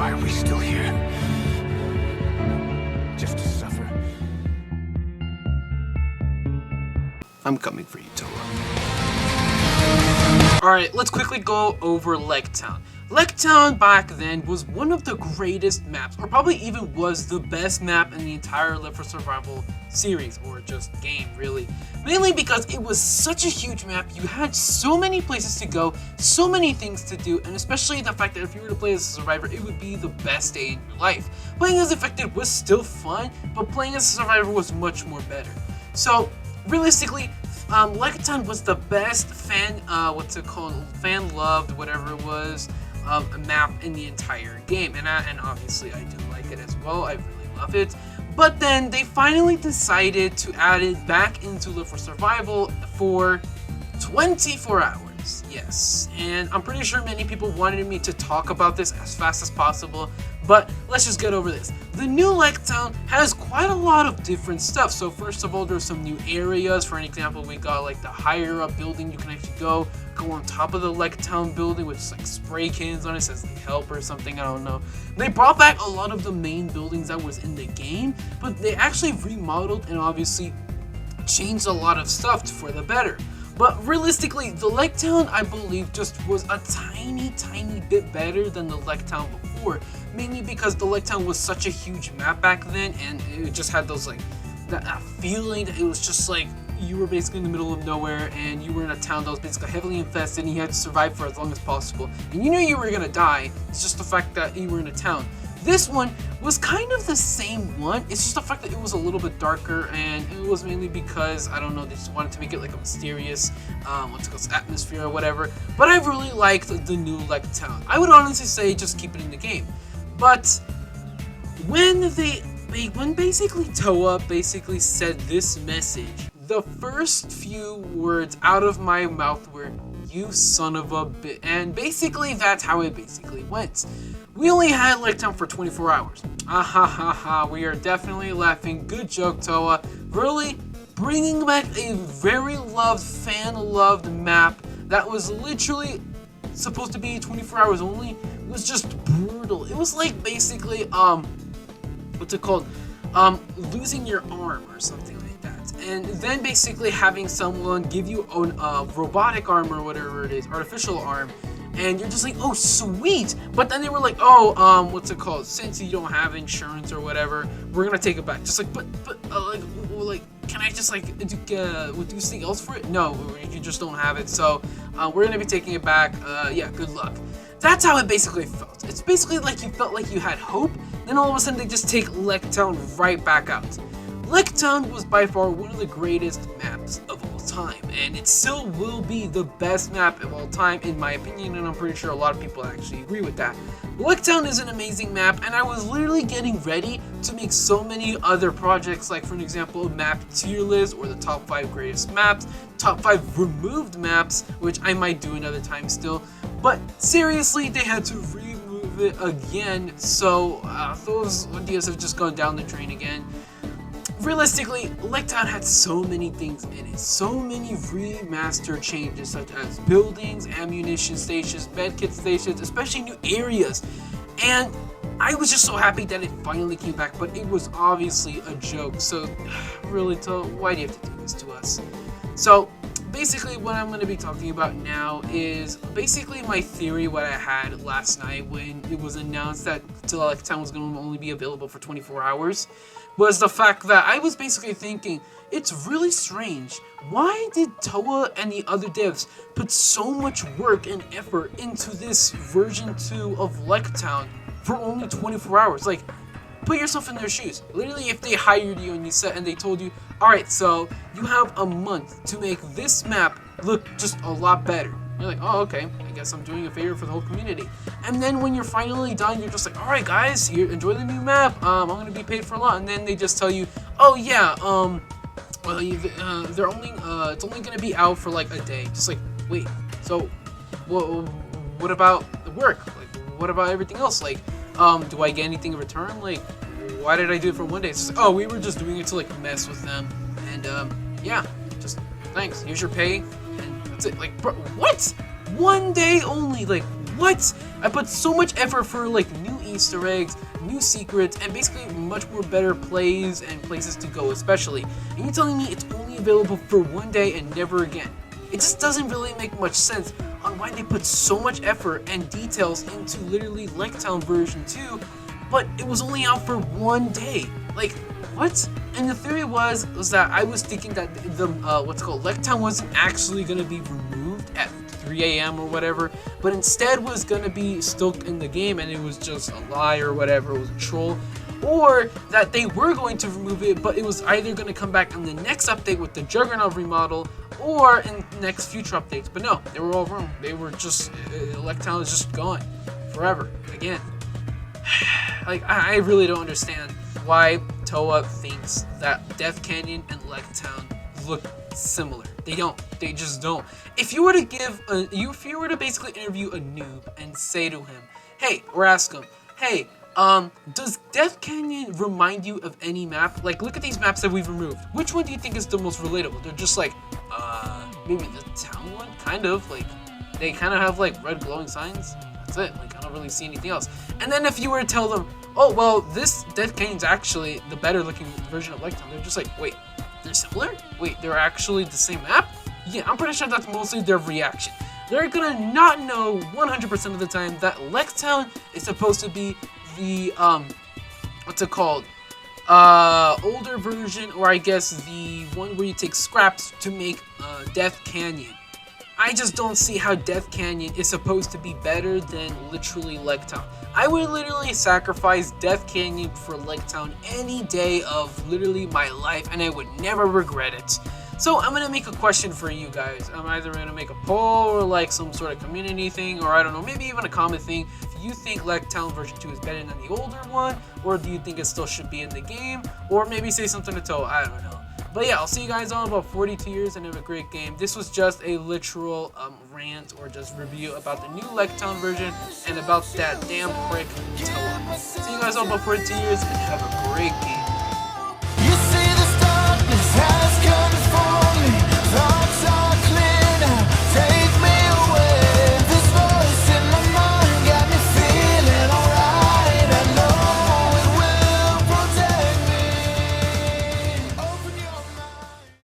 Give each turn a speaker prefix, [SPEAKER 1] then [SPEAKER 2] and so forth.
[SPEAKER 1] Why are we still here? Just to suffer.
[SPEAKER 2] I'm coming for you, Toa. Alright, let's quickly go over LEC Town. LEC Town back then was one of the greatest maps, or probably even was the best map in the entire Live for Survival series, or just game, really. Mainly because it was such a huge map, you had so many places to go, so many things to do, and especially the fact that if you were to play as a survivor, it would be the best day in your life. Playing as Infected was still fun, but playing as a survivor was much more better. So, realistically, LEC Town was the best fan-loved, whatever it was, map in the entire game, and obviously I do like it as well. I really love it. But then they finally decided to add it back into Live for Survival for 24 hours. Yes, and I'm pretty sure many people wanted me to talk about this as fast as possible, but let's just get over this. The new LEC Town has quite a lot of different stuff. So first of all, there's some new areas. For an example, we got like the higher up building you can actually go on top of the LEC Town building, which is like spray cans on it, says like help or something, I don't know. They brought back a lot of the main buildings that was in the game, but they actually remodeled and obviously changed a lot of stuff for the better. But realistically, the LEC Town, I believe, just was a tiny bit better than the LEC Town before. Mainly because the LEC Town was such a huge map back then, and it just had those, like, that feeling that it was just like you were basically in the middle of nowhere, and you were in a town that was basically heavily infested, and you had to survive for as long as possible. And you knew you were gonna die, it's just the fact that you were in a town. This one was kind of the same one, it's just the fact that it was a little bit darker, and it was mainly because, I don't know, they just wanted to make it like a mysterious, atmosphere or whatever. But I really liked the new LEC Town. I would honestly say just keep it in the game. But when basically Toa basically said this message, the first few words out of my mouth were, "You son of a bitch," and basically that's how it basically went. We only had LEC Town for 24 hours. Ah ha ha ha, we are definitely laughing. Good joke, Toa. Really bringing back a very loved, fan-loved map that was literally supposed to be 24 hours only was just brutal. It was like basically, what's it called? Losing your arm or something like that. And then basically having someone give you a robotic arm or whatever it is, artificial arm, and you're just like, oh, sweet. But then they were like, oh, what's it called? Since you don't have insurance or whatever, we're gonna take it back. Just like, but can I just like do something else for it? No, you just don't have it. So we're gonna be taking it back. Yeah, good luck. That's how it basically felt. It's basically like you felt like you had hope, then all of a sudden they just take LEC Town right back out. LEC Town was by far one of the greatest maps of all time, and it still will be the best map of all time in my opinion, and I'm pretty sure a lot of people actually agree with that. LEC Town is an amazing map, and I was literally getting ready to make so many other projects, like for an example, map tier list, or the top 5 greatest maps, top 5 removed maps, which I might do another time still. But seriously, they had to remove it again, so those ideas have just gone down the drain again. Realistically, LEC Town had so many things in it, so many remaster changes such as buildings, ammunition stations, medkit stations, especially new areas. And I was just so happy that it finally came back, but it was obviously a joke, so really, why do you have to do this to us? So basically what I'm going to be talking about now is basically my theory, what I had last night when it was announced that LEC Town was going to only be available for 24 hours, was the fact that I was basically thinking, it's really strange. Why did Toa and the other devs put so much work and effort into this version 2 of LEC Town for only 24 hours? Like, put yourself in their shoes. Literally, if they hired you and they told you, alright, so you have a month to make this map look just a lot better. You're like, oh, okay, I guess I'm doing a favor for the whole community. And then when you're finally done, you're just like, alright guys, here, enjoy the new map, I'm gonna be paid for a lot. And then they just tell you, oh yeah, it's only gonna be out for like a day. Just like, wait, so what about the work? Like, what about everything else? Like, do I get anything in return? Like, why did I do it for one day? It's just like, oh, we were just doing it to like mess with them. And yeah, just thanks, here's your pay. And that's it. Like, bro, what? One day only? Like, what? I put so much effort for like new Easter eggs, new secrets, and basically much more better plays and places to go especially. And you're telling me it's only available for one day and never again. It just doesn't really make much sense on why they put so much effort and details into literally LEC version 2, but it was only out for one day. Like, what? And the theory was that I was thinking that the LEC wasn't actually gonna be removed at 3 a.m. or whatever, but instead was gonna be still in the game, and it was just a lie or whatever. It was a troll, or that they were going to remove it, but it was either gonna come back in the next update with the Juggernaut remodel, or in next future updates. But no, they were all wrong. They were just LEC is just gone forever again. Like, I really don't understand why Toa thinks that Death Canyon and LEC look similar. They don't. They just don't. If you were to basically interview a noob and say to him, hey, or ask him, hey, does Death Canyon remind you of any map? Like, look at these maps that we've removed. Which one do you think is the most relatable? They're just like, maybe the town one? Kind of. Like, they kind of have, like, red glowing signs. That's it. Like, I don't really see anything else. And then if you were to tell them, oh, well, this Death Canyon's actually the better looking version of LEC, they're just like, wait, they're similar? Wait, they're actually the same map? Yeah, I'm pretty sure that's mostly their reaction. They're gonna not know 100% of the time that LEC is supposed to be the, what's it called? Older version, or I guess the one where you take scraps to make Death Canyon. I just don't see how Death Canyon is supposed to be better than literally LEC. I would literally sacrifice Death Canyon for LEC any day of literally my life, and I would never regret it. So I'm gonna make a question for you guys. I'm either gonna make a poll or like some sort of community thing, or I don't know, maybe even a comment thing. Do you think LEC version 2 is better than the older one, or do you think it still should be in the game, or maybe say something to Toe? I don't know. But yeah, I'll see you guys all in about 42 years and have a great game. This was just a literal rant or just review about the new LEC version and about that damn prick Toa. See you guys all in about 42 years and have a great game.